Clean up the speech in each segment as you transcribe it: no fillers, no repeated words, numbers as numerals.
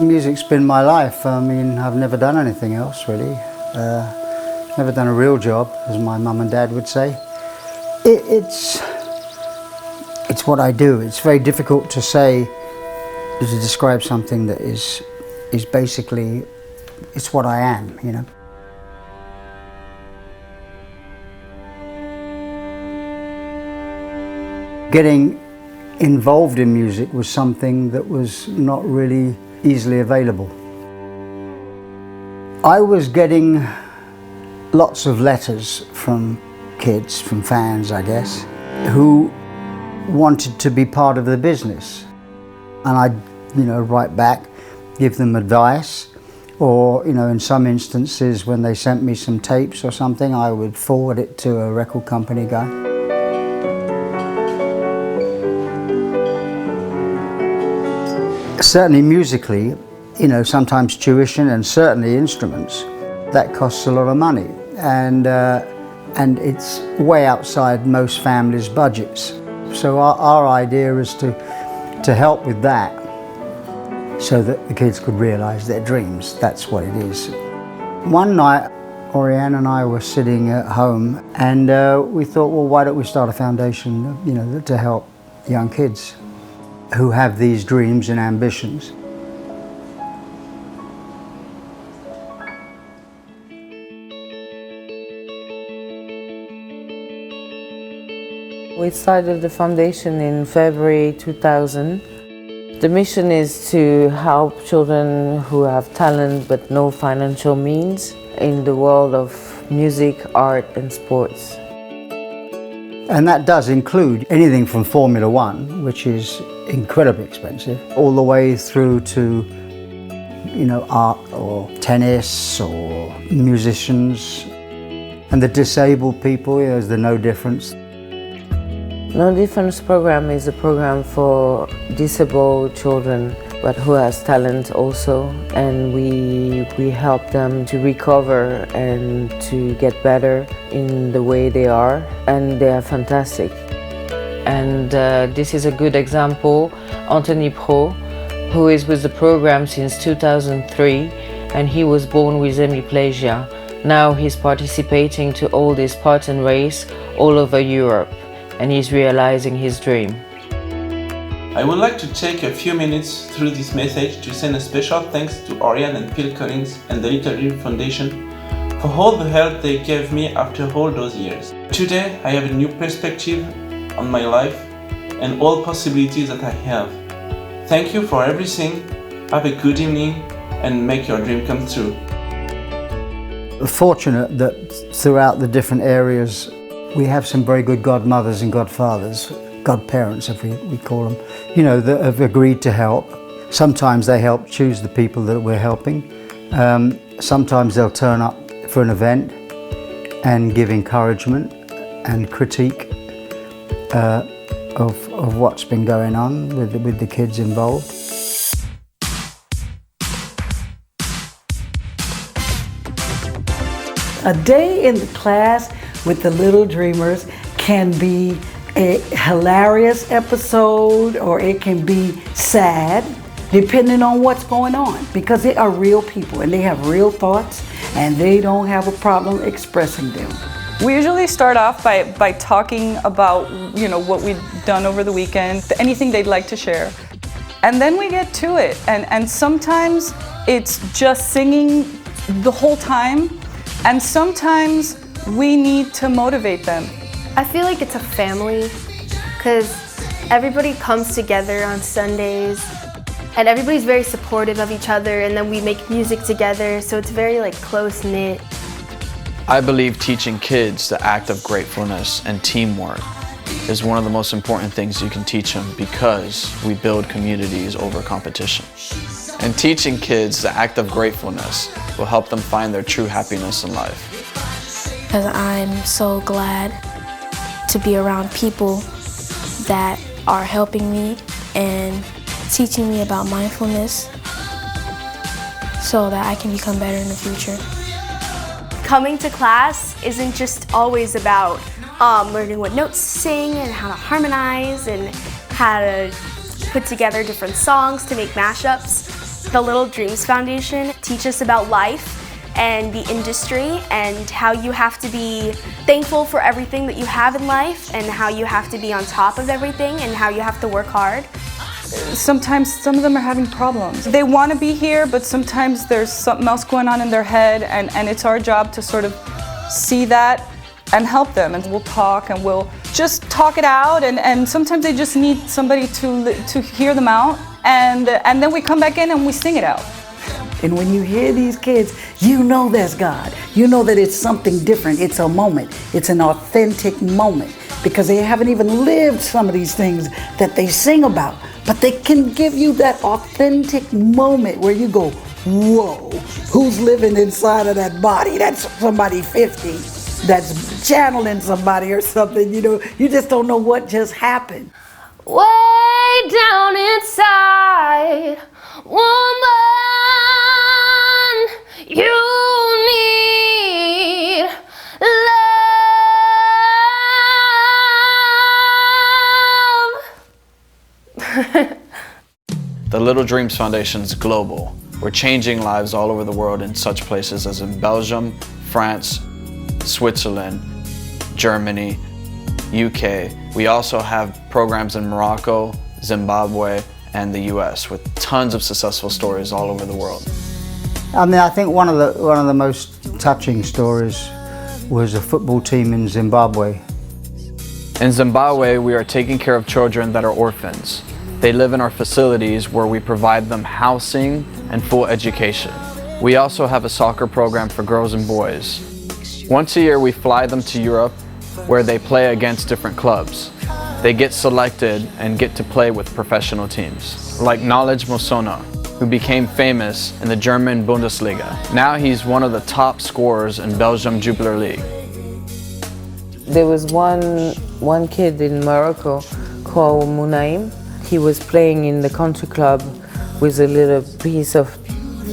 Music's been my life. I mean, I've never done anything else really. Never done a real job, as my mum and dad would say. It's what I do. It's very difficult to say, to describe something that is basically, it's what I am, you know. Getting involved in music was something that was not really easily available. I was getting lots of letters from kids, from fans I guess, who wanted to be part of the business. And I'd, write back, give them advice, or, in some instances when they sent me some tapes or something, I would forward it to a record company guy. Certainly musically, sometimes tuition and certainly instruments, that costs a lot of money. And it's way outside most families' budgets. So our idea is to help with that so that the kids could realise their dreams. That's what it is. One night, Oriane and I were sitting at home and we thought, well, why don't we start a foundation, to help young kids who have these dreams and ambitions. We started the foundation in February 2000. The mission is to help children who have talent but no financial means in the world of music, art and sports. And that does include anything from Formula One, which is incredibly expensive, all the way through to, art or tennis or musicians. And the disabled people, there's the No Difference. No Difference program is a program for disabled children, but who has talent also. And we help them to recover and to get better in the way they are. And they are fantastic. And this is a good example, Anthony Pro, who is with the program since 2003, and he was born with hemiplegia. Now he's participating to all these Spartan race all over Europe, and he's realizing his dream. I would like to take a few minutes through this message to send a special thanks to Oriane and Phil Collins and the Little Dream Foundation for all the help they gave me after all those years. Today I have a new perspective on my life and all possibilities that I have. Thank you for everything. Have a good evening and make your dream come true. Fortunate that throughout the different areas we have some very good godmothers and godfathers, godparents if we call them, that have agreed to help. Sometimes they help choose the people that we're helping. Sometimes they'll turn up for an event and give encouragement and critique of what's been going on with the kids involved. A day in the class with the Little Dreamers can be a hilarious episode or it can be sad, depending on what's going on, because they are real people and they have real thoughts and they don't have a problem expressing them. We usually start off by talking about, what we've done over the weekend, anything they'd like to share. And then we get to it. And sometimes it's just singing the whole time. And sometimes we need to motivate them. I feel like it's a family because everybody comes together on Sundays and everybody's very supportive of each other, and then we make music together, so it's very close-knit. I believe teaching kids the act of gratefulness and teamwork is one of the most important things you can teach them, because we build communities over competition. And teaching kids the act of gratefulness will help them find their true happiness in life. Because I'm so glad to be around people that are helping me and teaching me about mindfulness so that I can become better in the future. Coming to class isn't just always about learning what notes to sing and how to harmonize and how to put together different songs to make mashups. The Little Dreams Foundation teaches us about life and the industry and how you have to be thankful for everything that you have in life and how you have to be on top of everything and how you have to work hard. Sometimes some of them are having problems. They want to be here, but sometimes there's something else going on in their head, and it's our job to sort of see that and help them. And we'll talk and we'll just talk it out, and sometimes they just need somebody to hear them out, and then we come back in and we sing it out. And when you hear these kids, you know that's God. You know that it's something different. It's a moment. It's an authentic moment because they haven't even lived some of these things that they sing about. But they can give you that authentic moment where you go, whoa, who's living inside of that body? That's somebody 50 that's channeling somebody or something, you know. You just don't know what just happened. Way down inside, woman, you need love. The Little Dreams Foundation is global. We're changing lives all over the world in such places as in Belgium, France, Switzerland, Germany, UK. We also have programs in Morocco, Zimbabwe, and the US with tons of successful stories all over the world. I mean, I think one of the most touching stories was a football team in Zimbabwe. In Zimbabwe, we are taking care of children that are orphans. They live in our facilities where we provide them housing and full education. We also have a soccer program for girls and boys. Once a year, we fly them to Europe where they play against different clubs. They get selected and get to play with professional teams, like Knowledge Mosona, who became famous in the German Bundesliga. Now he's one of the top scorers in Belgium Jupiler League. There was one kid in Morocco called Munaim. He was playing in the country club with a little piece of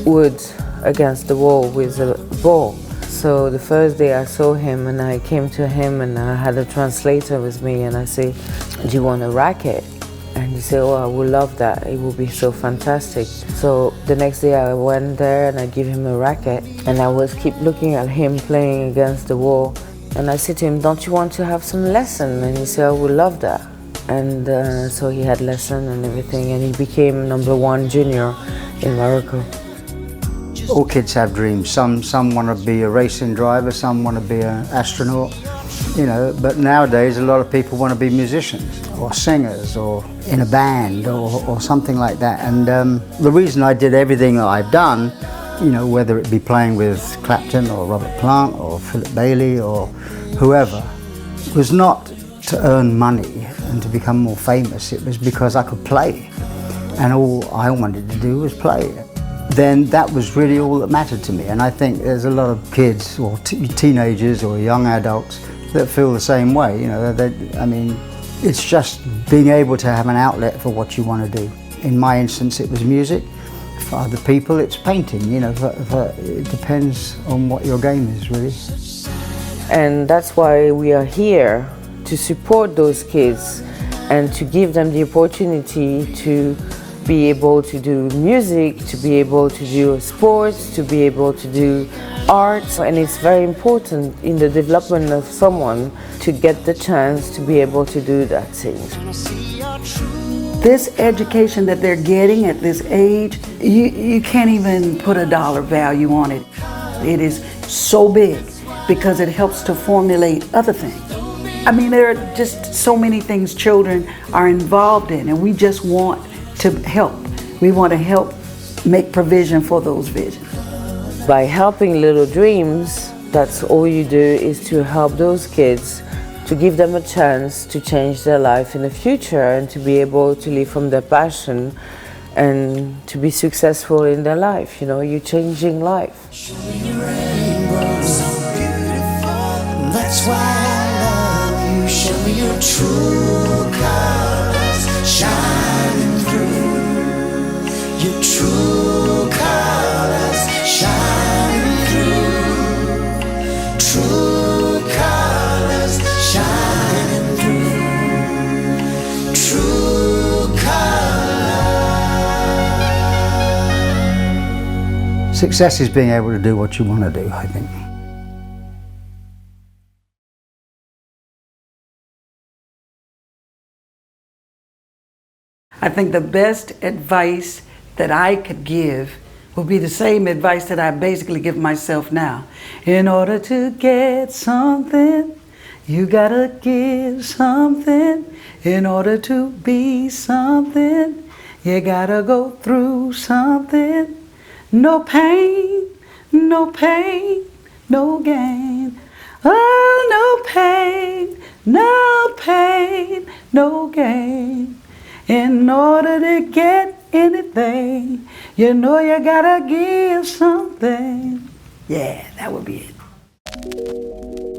wood against the wall with a ball. So the first day I saw him and I came to him and I had a translator with me and I said, do you want a racket? And he said, oh, I would love that. It would be so fantastic. So the next day I went there and I gave him a racket and I was keep looking at him playing against the wall. And I said to him, don't you want to have some lesson? And he said, I would love that. And so he had lesson and everything and he became #1 junior in Morocco. All kids have dreams. Some want to be a racing driver, some want to be an astronaut, you know, but nowadays a lot of people want to be musicians or singers or in a band or something like that. And the reason I did everything that I've done, you know, whether it be playing with Clapton or Robert Plant or Philip Bailey or whoever, was not to earn money and to become more famous. It was because I could play and all I wanted to do was play. Then that was really all that mattered to me. And I think there's a lot of kids or teenagers or young adults that feel the same way. You know, I mean, it's just being able to have an outlet for what you want to do. In my instance, it was music. For other people, it's painting. You know, it depends on what your game is, really. And that's why we are here, to support those kids and to give them the opportunity to be able to do music, to be able to do sports, to be able to do art. And it's very important in the development of someone to get the chance to be able to do that thing. This education that they're getting at this age, you can't even put a dollar value on it. It is so big because it helps to formulate other things. I mean, there are just so many things children are involved in, and we just want to help. We want to help make provision for those visions. By helping Little Dreams, that's all you do is to help those kids, to give them a chance to change their life in the future and to be able to live from their passion and to be successful in their life. You know, you're changing life. That's why I love you. Show me your true colors shining through. Your true colors shining through. True colors shining through. True colors. Success is being able to do what you want to do, I think. I think the best advice that I could give would be the same advice that I basically give myself now. In order to get something, you gotta give something. In order to be something, you gotta go through something. No pain, no pain, no gain. Oh, no pain, no pain, no gain. In order to get anything, you know you gotta give something. Yeah, that would be it.